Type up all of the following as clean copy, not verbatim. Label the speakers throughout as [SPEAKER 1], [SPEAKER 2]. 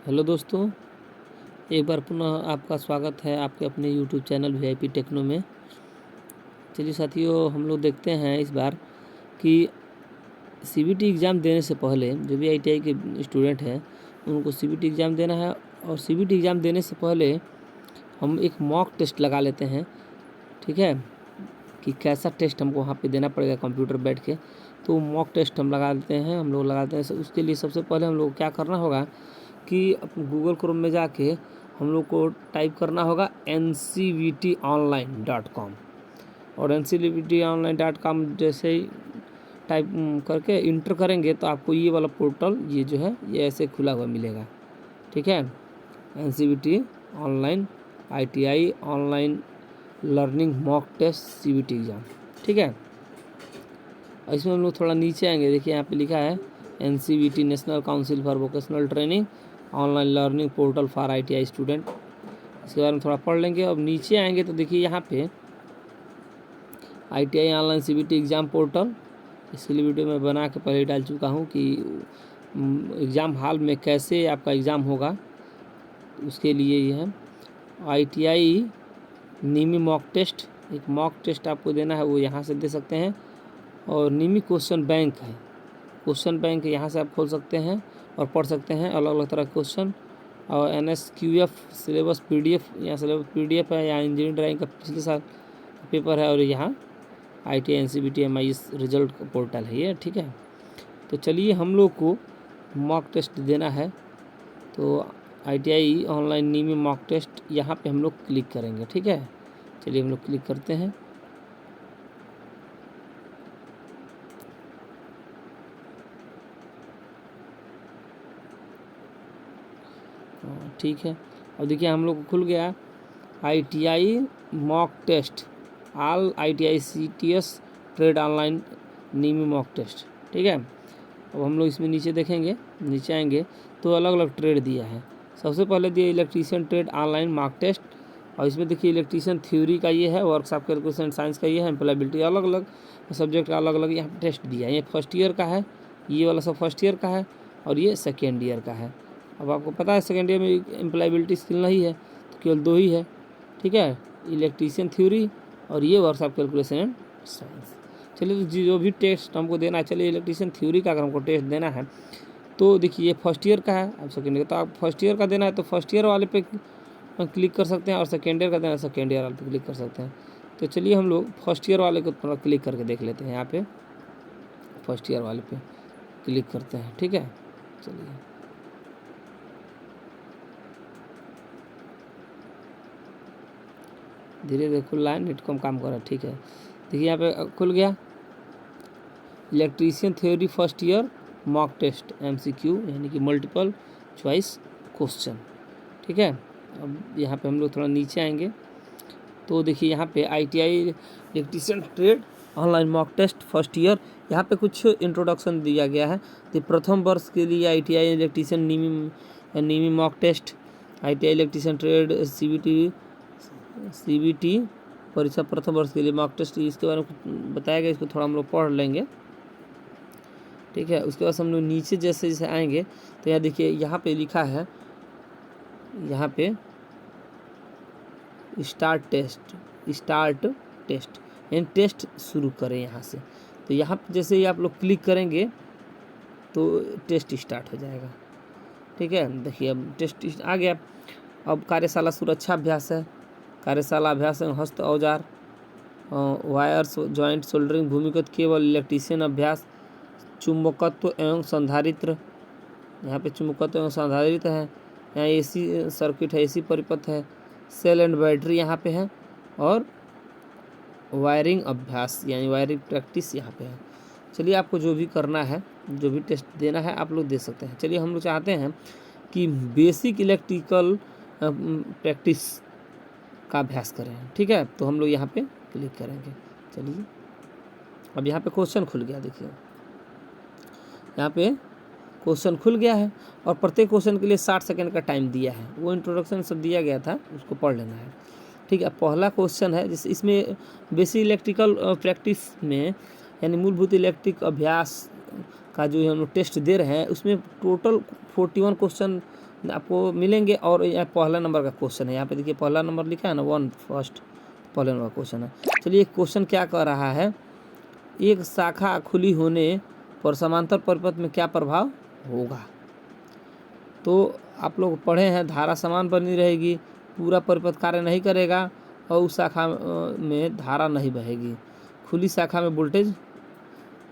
[SPEAKER 1] Hello दोस्तों, एक बार पुनः आपका स्वागत है आपके अपने यूट्यूब चैनल वीआईपी टेक्नो में। चलिए साथियों, हम लोग देखते हैं इस बार कि सीबीटी एग्ज़ाम देने से पहले जो भी आईटीआई के स्टूडेंट हैं उनको सीबीटी एग्ज़ाम देना है। और सीबीटी एग्ज़ाम देने से पहले हम एक मॉक टेस्ट लगा लेते हैं, ठीक है, कि कैसा टेस्ट हमको वहाँ पे देना पड़ेगा कंप्यूटर बैठ के। तो मॉक टेस्ट हम लगा लेते हैं, हम लोग लगाते हैं। उसके लिए सबसे पहले हम लोग क्या करना होगा कि गूगल क्रोम में जाके हम लोग को टाइप करना होगा ncvtonline.com। और ncvtonline.com जैसे ही टाइप करके इंटर करेंगे तो आपको ये वाला पोर्टल ये जो है ये ऐसे खुला हुआ मिलेगा, ठीक है। NCVT online ITI online learning mock test CVT exam, ठीक है। और इसमें हम लोग थोड़ा नीचे आएंगे, देखिए यहाँ पे लिखा है NCVT national council for vocational training online learning portal for ITI student. इसके बारे में थोड़ा पढ़ लेंगे। अब नीचे आएंगे तो देखिए यहाँ पे ITI online CVT exam portal, इसके लिए वीडियो मैं बना के पहले डाल चुका हूँ कि एग्ज़ाम हॉल में कैसे आपका एग्ज़ाम होगा, उसके लिए ये है। ITI नीमी मॉक टेस्ट, एक मॉक टेस्ट आपको देना है, वो यहाँ से दे सकते हैं। और नीमी क्वेश्चन बैंक है, क्वेश्चन बैंक यहाँ से आप खोल सकते हैं और पढ़ सकते हैं अलग अलग तरह के क्वेश्चन। और NSQF सिलेबस PDF, यहाँ सिलेबस PDF है, यहाँ इंजीनियरिंग ड्राइंग का पिछले साल का पेपर है। और यहाँ ITI NCVT MIS रिजल्ट का पोर्टल है ये, ठीक है। तो चलिए हम लोग को मॉक टेस्ट देना है, तो ITI online NIMI mock test यहाँ पे हम लोग क्लिक करेंगे, ठीक है। चलिए हम लोग क्लिक करते हैं। ठीक है, अब देखिए हम लोग को खुल गया ITI mock test all ITI CTS trade online NIMI mock test, ठीक है। अब हम लोग इसमें नीचे देखेंगे, नीचे आएंगे तो अलग अलग ट्रेड दिया है। सबसे पहले दिया electrician trade online mock test, और इसमें देखिए इलेक्ट्रीशियन थ्योरी का ये है, वर्कशॉप कैलकुलेशन साइंस का ये है, एम्प्लॉयबिलिटी, अलग अलग सब्जेक्ट का अलग अलग यहाँ टेस्ट दिया है। ये फर्स्ट ईयर का है, ये वाला सब फर्स्ट ईयर का है, और ये सेकेंड ईयर का है। अब आपको पता है सेकेंड ईयर में एम्प्लॉयबिलिटी स्किल नहीं है तो केवल 2 ही है, ठीक है, इलेक्ट्रीशियन थ्योरी और ये वर्कशॉप कैलकुलेशन एंड साइंस। चलिए तो जो भी टेस्ट हमको देना है, चलिए इलेक्ट्रीशियन थ्योरी का अगर हमको टेस्ट देना है तो देखिए ये फर्स्ट ईयर का है, अब सेकेंड ईयर, तो आप फर्स्ट ईयर का देना है तो फर्स्ट ईयर वाले पे क्लिक कर सकते हैं, और सेकेंड ईयर का देना है सेकेंड ईयर वाले पे क्लिक कर सकते हैं। तो चलिए हम लोग फर्स्ट ईयर वाले को थोड़ा क्लिक करके देख लेते हैं। यहाँ पे फर्स्ट ईयर वाले पे क्लिक करते हैं, ठीक है। चलिए धीरे धीरे खुल रहा है, नेट कम काम कर रहा है, ठीक है। देखिए यहाँ पे खुल गया electrician theory first year mock test MCQ यानी कि मल्टीपल चॉइस क्वेश्चन, ठीक है। अब यहाँ पे हम लोग थोड़ा नीचे आएंगे तो देखिए यहाँ पे ITI electrician trade online mock test first year, यहाँ पे कुछ इंट्रोडक्शन दिया गया है। तो प्रथम वर्ष के लिए ITI electrician NIMI mock test, ITI electrician trade CBT परीक्षा प्रथम वर्ष के लिए मॉक टेस्ट, इसके बारे में बताया गया, इसको थोड़ा हम लोग पढ़ लेंगे, ठीक है। उसके बाद हम लोग नीचे जैसे जैसे आएंगे तो यहाँ देखिए यहाँ पे लिखा है, यहाँ पे स्टार्ट टेस्ट यानी टेस्ट शुरू करें यहाँ से। तो यहाँ पे जैसे ही आप लोग क्लिक करेंगे तो टेस्ट स्टार्ट हो जाएगा, ठीक है। देखिए अब टेस्ट आ गया। अब कार्यशाला सुरक्षा अभ्यास है, कार्यशाला अभ्यास है हस्त औजार, वायर्स जॉइंट सोल्डरिंग, भूमिगत केबल, इलेक्ट्रीशियन अभ्यास, चुंबकत्व एवं संधारित्र, यहाँ पे चुंबकत्व एवं संधारित्र है, यहाँ AC सर्किट है, AC परिपथ है, सेल एंड बैटरी यहाँ पे है, और वायरिंग अभ्यास यानी वायरिंग प्रैक्टिस यहाँ पे है। चलिए आपको जो भी करना है, जो भी टेस्ट देना है आप लोग दे सकते हैं। चलिए हम लोग चाहते हैं कि बेसिक इलेक्ट्रिकल प्रैक्टिस का अभ्यास करें, ठीक है। तो हम लोग यहाँ पे क्लिक करेंगे। चलिए अब यहाँ पे क्वेश्चन खुल गया, देखिए यहाँ पे क्वेश्चन खुल गया है, और प्रत्येक क्वेश्चन के लिए 60 सेकंड का टाइम दिया है। वो इंट्रोडक्शन सब दिया गया था, उसको पढ़ लेना है, ठीक है। पहला क्वेश्चन है जिस इसमें बेसिक इलेक्ट्रिकल प्रैक्टिस में यानी मूलभूत इलेक्ट्रिक अभ्यास का जो हम लोग टेस्ट दे रहे हैं उसमें टोटल 41 क्वेश्चन आपको मिलेंगे। और यहाँ पहला नंबर का क्वेश्चन है, यहाँ पे देखिए पहला नंबर लिखा है ना, 1 फर्स्ट पहले नंबर क्वेश्चन है। चलिए क्वेश्चन क्या कह रहा है, एक शाखा खुली होने पर समांतर परिपथ में क्या प्रभाव होगा। तो आप लोग पढ़े हैं धारा समान बनी रहेगी, पूरा परिपथ कार्य नहीं करेगा और उस शाखा में धारा नहीं बहेगी, खुली शाखा में वोल्टेज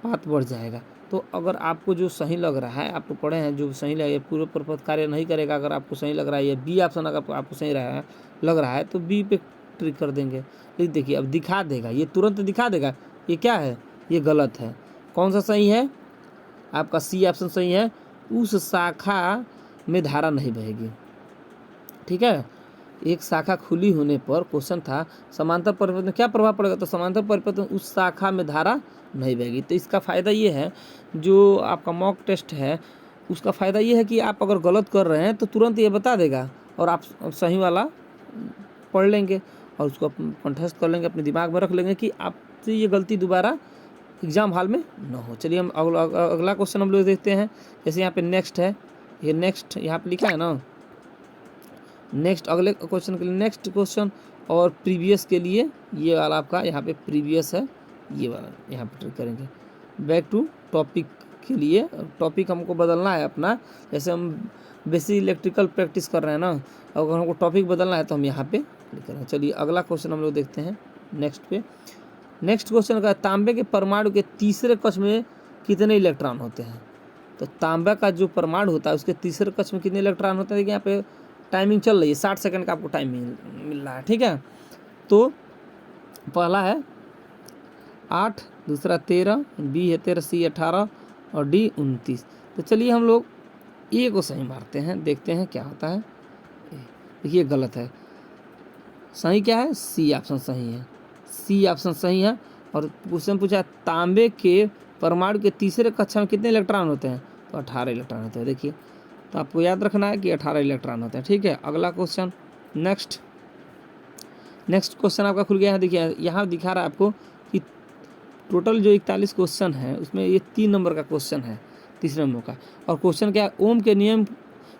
[SPEAKER 1] पात बढ़ जाएगा। तो अगर आपको जो सही लग रहा है, आपको पढ़े हैं जो सही लगे, पूरा परिपथ कार्य नहीं करेगा, अगर आपको सही लग रहा है, ये बी ऑप्शन अगर आपको सही लग रहा है तो बी पे ट्रिक कर देंगे। लेकिन देखिए अब दिखा देगा, ये तुरंत दिखा देगा ये क्या है, ये गलत है। कौन सा सही है, आपका सी ऑप्शन सही है, उस शाखा में धारा नहीं बहेगी। ठीक है, एक शाखा खुली होने पर क्वेश्चन था समांतर परिपथ में क्या प्रभाव पड़ेगा, तो समांतर परिपथ में उस शाखा में धारा नहीं बहेगी। तो इसका फ़ायदा ये है, जो आपका मॉक टेस्ट है उसका फ़ायदा ये है कि आप अगर गलत कर रहे हैं तो तुरंत ये बता देगा और आप सही वाला पढ़ लेंगे और उसको कंठस्थ कर लेंगे, अपने दिमाग में रख लेंगे कि आपसे ये गलती दोबारा एग्ज़ाम हॉल में न हो। चलिए हम अगला क्वेश्चन हम लोग देखते हैं। जैसे यहाँ पे नेक्स्ट है, ये नेक्स्ट यहाँ पे लिखा है ना, नेक्स्ट अगले क्वेश्चन के लिए नेक्स्ट क्वेश्चन और प्रीवियस के लिए ये वाला आपका यहाँ पे प्रीवियस है, ये वाला यहाँ पे ट्रिक करेंगे। बैक टू टॉपिक के लिए टॉपिक हमको बदलना है अपना, जैसे हम बेसिक इलेक्ट्रिकल प्रैक्टिस कर रहे हैं ना, अगर हमको टॉपिक बदलना है तो हम यहाँ पे क्लिक करें। चलिए अगला क्वेश्चन हम लोग देखते हैं नेक्स्ट पे। नेक्स्ट क्वेश्चन का तांबे के परमाणु के तीसरे कक्ष में कितने इलेक्ट्रॉन होते हैं। तो तांबा का जो परमाणु होता है उसके तीसरे कक्ष में कितने इलेक्ट्रॉन होते हैं। देखिए यहाँ पे टाइमिंग चल रही है, 60 सेकंड का आपको टाइमिंग मिल रहा है। ठीक है, तो पहला है 8, दूसरा 13, बी है 13, सी 18 और डी 29। तो चलिए हम लोग ए को सही मारते हैं, देखते हैं क्या होता है। देखिए गलत है, सही क्या है, सी ऑप्शन सही है, सी ऑप्शन सही है। और क्वेश्चन पूछा तांबे के परमाणु के तीसरे कक्षा में कितने इलेक्ट्रॉन होते हैं, तो 18 इलेक्ट्रॉन होते हैं। देखिए तो आपको याद रखना है कि 18 इलेक्ट्रॉन होते हैं। ठीक है, अगला क्वेश्चन नेक्स्ट क्वेश्चन आपका खुल गया है। देखिए यहाँ दिखा रहा है आपको कि टोटल जो 41 क्वेश्चन है उसमें ये 3 नंबर का क्वेश्चन है, तीसरे नंबर का। और क्वेश्चन क्या है, ओम के नियम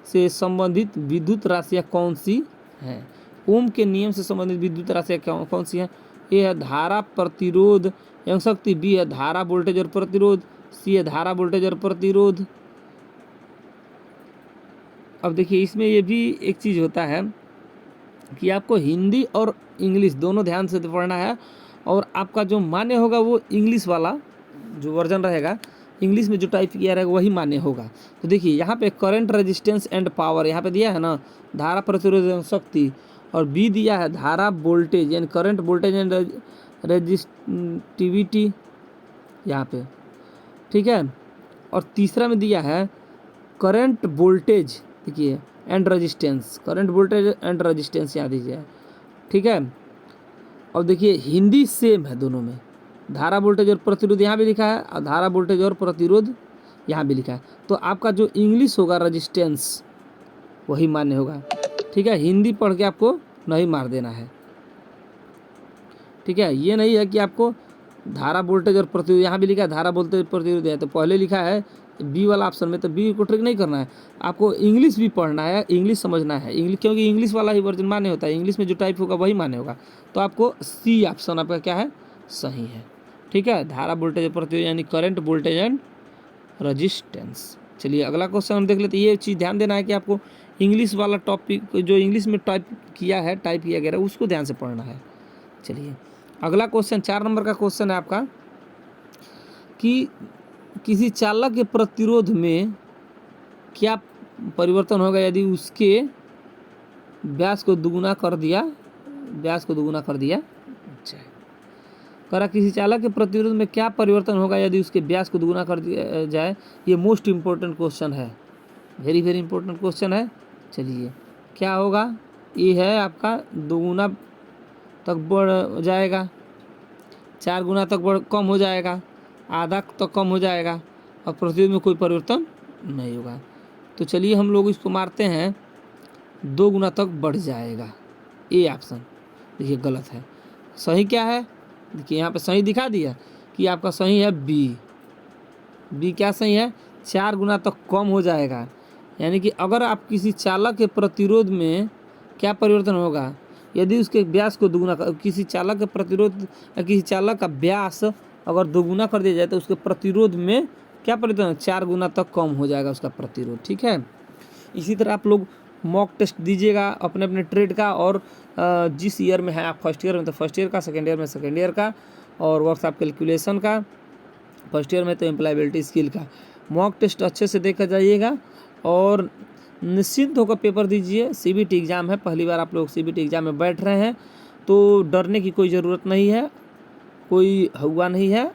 [SPEAKER 1] से संबंधित विद्युत राशियाँ कौन सी हैं। ओम के नियम से संबंधित विद्युत राशियाँ कौन सी हैं। ए है धारा, प्रतिरोध एवं शक्ति, बी है धारा, वोल्टेज और प्रतिरोध, सी है धारा, वोल्टेज और प्रतिरोध। अब देखिए इसमें ये भी एक चीज़ होता है कि आपको हिंदी और इंग्लिश दोनों ध्यान से पढ़ना है, और आपका जो मान्य होगा वो इंग्लिश वाला जो वर्जन रहेगा, इंग्लिश में जो टाइप किया रहेगा वही मान्य होगा। तो देखिए यहाँ पे करंट, रेजिस्टेंस एंड पावर यहाँ पे दिया है ना, धारा, प्रतिरोध एवं शक्ति, और बी दिया है धारा, वोल्टेज यानी करंट, वोल्टेज एंड रेजिस्टिविटी यहाँ पे। ठीक है, और तीसरा में दिया है करंट, वोल्टेज, देखिए and resistance, current, voltage and resistance यहाँ दीजिए। ठीक है, और देखिए हिंदी सेम है दोनों में, धारा, वोल्टेज और प्रतिरोध यहाँ भी लिखा है और धारा, वोल्टेज और प्रतिरोध यहाँ भी लिखा है। तो आपका जो इंग्लिश होगा रेजिस्टेंस वही मान्य होगा। ठीक है, हिंदी पढ़ के आपको नहीं मार देना है। ठीक है, ये नहीं है कि आपको धारा, वोल्टेज और प्रतिरोध यहाँ भी लिखा है धारा, वोल्टेज, प्रतिरोध है तो पहले लिखा है बी वाला ऑप्शन में, तो बी को ट्रिक नहीं करना है, आपको इंग्लिश भी पढ़ना है, इंग्लिश समझना है, इंग्लिश, क्योंकि इंग्लिश वाला ही वर्जन मान्य होता है, इंग्लिश में जो टाइप होगा वही मान्य होगा। तो आपको सी ऑप्शन आपका क्या है, सही है। ठीक है, धारा, वोल्टेज, प्रतिरोध यानी करंट, वोल्टेज एंड रेजिस्टेंस। चलिए अगला क्वेश्चन हम देख लेते हैं। ये चीज़ ध्यान देना है कि आपको इंग्लिश वाला टॉपिक जो इंग्लिश में टाइप किया गया है उसको ध्यान से पढ़ना है। चलिए अगला क्वेश्चन 4 नंबर का क्वेश्चन है आपका कि किसी चालक के प्रतिरोध में क्या परिवर्तन होगा यदि उसके व्यास को दुगुना कर दिया जाए। करा किसी चालक के प्रतिरोध में क्या परिवर्तन होगा यदि उसके व्यास को दुगुना कर दिया जाए। ये मोस्ट इम्पोर्टेंट क्वेश्चन है, वेरी वेरी इंपॉर्टेंट क्वेश्चन है। चलिए क्या होगा, ये है आपका 2 गुना तक बढ़ जाएगा, 4 गुना तक कम हो जाएगा, आधा तक कम हो जाएगा, और प्रतिरोध में कोई परिवर्तन नहीं होगा। तो चलिए हम लोग इसको मारते हैं, 2 गुना तक बढ़ जाएगा, ए ऑप्शन। देखिए गलत है, सही क्या है, देखिए यहाँ पे सही दिखा दिया कि आपका सही है बी। बी क्या सही है, 4 गुना तक कम हो जाएगा। यानी कि अगर आप किसी चालक के प्रतिरोध में क्या परिवर्तन होगा, यदि उसके व्यास को दुगुना किसी चालक के प्रतिरोध या किसी चालक का व्यास अगर दोगुना कर दिया जाए तो उसके प्रतिरोध में क्या परिवर्तन, 4 गुना तक कम हो जाएगा उसका प्रतिरोध। ठीक है, इसी तरह आप लोग मॉक टेस्ट दीजिएगा अपने अपने ट्रेड का, और जिस ईयर में है आप, फर्स्ट ईयर में तो फर्स्ट ईयर का, सेकेंड ईयर में सेकेंड ईयर का, और वर्कशॉप कैलकुलेशन का, फर्स्ट ईयर में तो एम्प्लॉयबिलिटी स्किल का। मॉक टेस्ट अच्छे से देखा जाइएगा और निश्चिंत होकर पेपर दीजिए। सीबीटी एग्ज़ाम है, पहली बार आप लोग सीबीटी एग्ज़ाम में बैठ रहे हैं तो डरने की कोई ज़रूरत नहीं है, कोई हुआ नहीं है।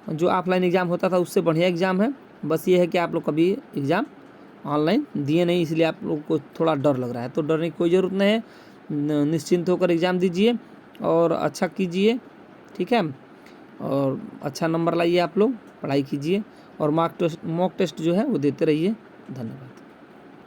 [SPEAKER 1] जो ऑफलाइन एग्ज़ाम होता था उससे बढ़िया एग्ज़ाम है। बस ये है कि आप लोग कभी एग्ज़ाम ऑनलाइन दिए नहीं, इसलिए आप लोग को थोड़ा डर लग रहा है, तो डरने की कोई ज़रूरत नहीं है। निश्चिंत होकर एग्ज़ाम दीजिए और अच्छा कीजिए। ठीक है, और अच्छा नंबर लाइए, आप लोग पढ़ाई कीजिए और मॉक टेस्ट जो है वो देते रहिए। धन्यवाद।